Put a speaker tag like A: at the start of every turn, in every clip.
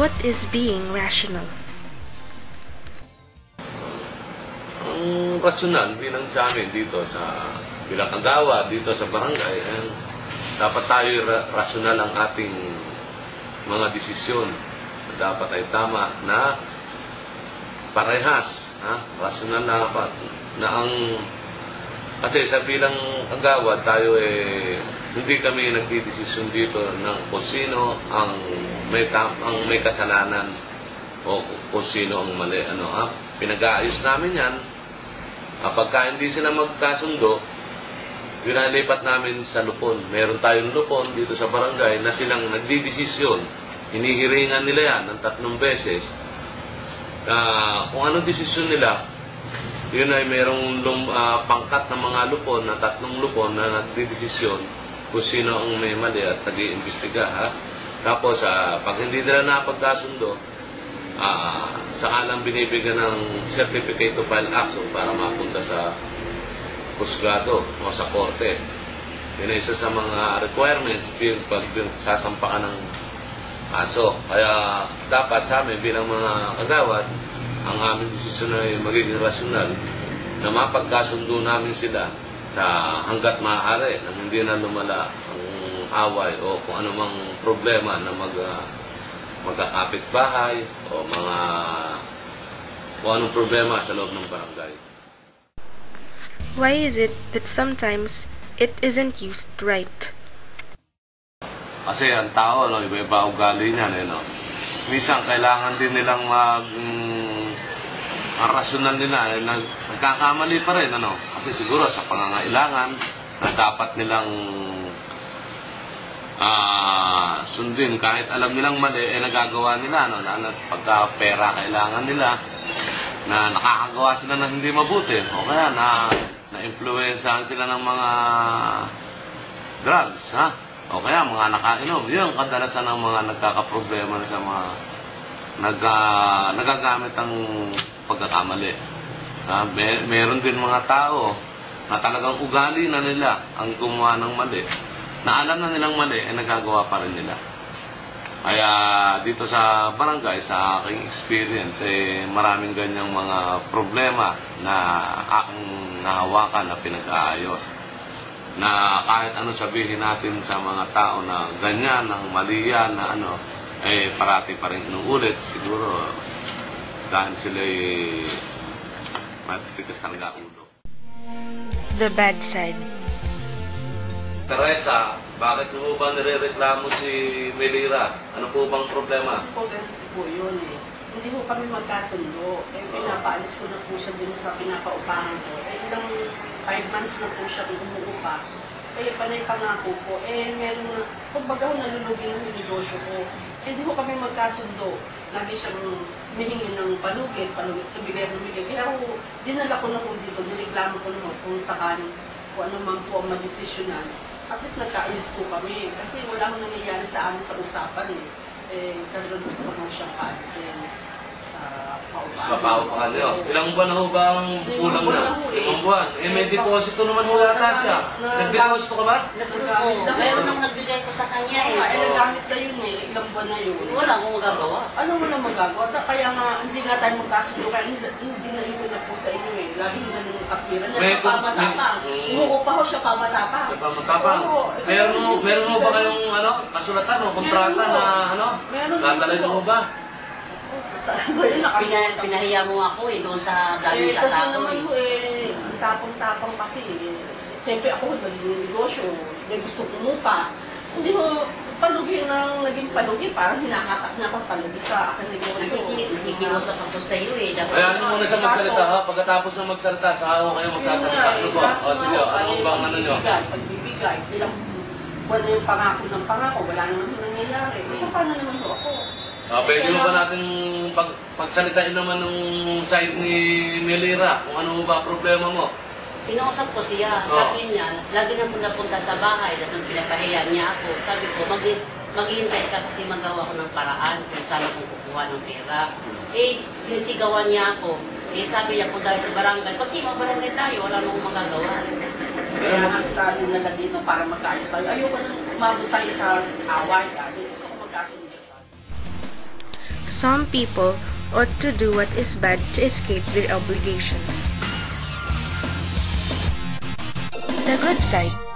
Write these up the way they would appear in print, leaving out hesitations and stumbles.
A: What is being rational?
B: Ang rasyonal bilang sa amin dito sa bilang kagawa dito sa barangay, dapat tayo rasyonal ang ating mga desisyon. Dapat ay tama na parehas, rasyonal na dapat na ang kasi sa bilang kagawa tayo hindi kami nagdidesisyon dito ng kung sino ang may kasalanan o kung sino ang mali. Pinag-aayos namin yan. Pagka hindi sila magkasundo, pinalipat namin sa lupon. Meron tayong lupon dito sa barangay na silang nagdidesisyon. Hinihiringan nila yan ng 3 beses. Kung anong desisyon nila, yun ay merong pangkat ng mga lupon na 3 lupon na nagdidesisyon kung sino ang may mali at nag-iimbestiga. Tapos, pag hindi nila napagkasundo, saka lang binibigyan ng certificate to file action para mapunta sa husgado o sa korte. Yun ay isa sa mga requirements pag sasampakan ng kaso. Kaya dapat sa amin bilang mga kagawad, ang aming desisyon ay magiging rasyonal na mapagkasundo namin sila sa hanggat maaari nang hindi na lumala ang away o kung anumang problema na magkakapit bahay o kung anong problema sa loob ng barangay.
A: Why is it that sometimes it isn't used right?
B: Kasi ang tao, iba-iba ugali niyan. Minsan kailangan din nilang ang rasyonal nila, nagkakamali pa rin. Kasi siguro sa pangangailangan na dapat nilang sundin kahit alam nilang mali, nagagawa nila. Pagka pera kailangan nila, na nakakagawa sila ng hindi mabuti. O kaya na-influensahan sila ng mga drugs, o kaya mga nakainom. Yun kadalasan ng mga nagkakaproblema sa mga nagagamit ang pagkakamali. Meron din mga tao na talagang ugali na nila ang gumawa ng mali. Na alam na nilang mali, nagagawa pa rin nila. Kaya dito sa barangay, sa aking experience, maraming ganyang mga problema na aking nahawakan na pinag-aayos. Na kahit ano sabihin natin sa mga tao na ganyan, ang mali yan, na parati pa rin inuulit. Siguro, dahil sila'y matitigas talaga ulo.
A: The bad side.
B: Teresa, bakit mo ba nire-reklamo si Melira? Ano po bang problema?
C: Kasi po, ganito po yun Hindi po kami magkasundo. Pinapaalis ko na po siya din sa pinapaupahan ko. Ilang 5 months na po siya umuupa. Panay pangako po. Meron na, kumbaga nalulugi ng negosyo ko. Hindi po kami magkasundo. Lagi siyang mihingi ng palugit, tumigay. Kaya ako, dinala ko na po dito, nireklamo ko naman kung sakaling kung ano man po ang madesisyonan. At least nagkaayos po kami. Kasi wala akong nangyayari sa amin sa usapan talagang gusto ko siyang paalisin sa paupahan.
B: Sa paupahan niyo? Ilang buwan na ho ba ang kulang na? 5 buwan. May deposito naman ho yata siya. Nag-deposito ka ba?
D: Meron nang nagbigay ko sa kanya
C: Nagamit na yun ilang buwan na yun.
D: Wala akong magagawa.
C: Ano wala magagawa? Kaya nga, hindi nga tayo magkasundo. Kaya hindi na ito na po sa inyo Lagi na nung kapira niya sa pamatapang. Umuupa ho siya pamatapang.
B: Sa pamatapang? Meron mo ba kayong kasulatan o kontrata na Tatalay mo ba?
D: Pinahiya mo ako doon sa dami sa
C: Kasi
D: tao
C: naman tapang-tapang kasi. Siyempre ako nag-negosyo, may gusto kumupa. Hindi mo naging palugi, parang hinakatak niya akong palugi sa akin negosyo.
D: Nakikiusap ako sa iyo
B: Ayan mo muna sa magsalita ha. Pagkatapos ng magsalita, saka ako kayo magsasalita. Ano ba? Sige, ano bang nyo?
C: Pagbibigay, ilang buwan na yung pangako, wala naman nangyayari. Paano naman ako?
B: Pwede mo ba natin pagsalitain naman ng side ni Melira kung ano ba problema mo?
D: Pinausap ko siya. Sabi niya, lagi na punta sa bahay dahil pinapahiya niya ako. Sabi ko, maghihintay ka kasi magawa ko ng paraan kung saan akong kukuha ng pera. Sinisigawan niya ako. Sabi niya, punta sa barangay. Kasi mabarangay tayo, wala nang magagawa.
C: Kaya nga kita dinala dito para magkaayos tayo. Ayoko nang umabot tayo sa away. Gusto ko magkasundo.
A: some people ought to do what is bad to escape their obligations. The good side.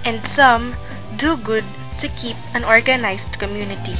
A: And some do good to keep an organized community.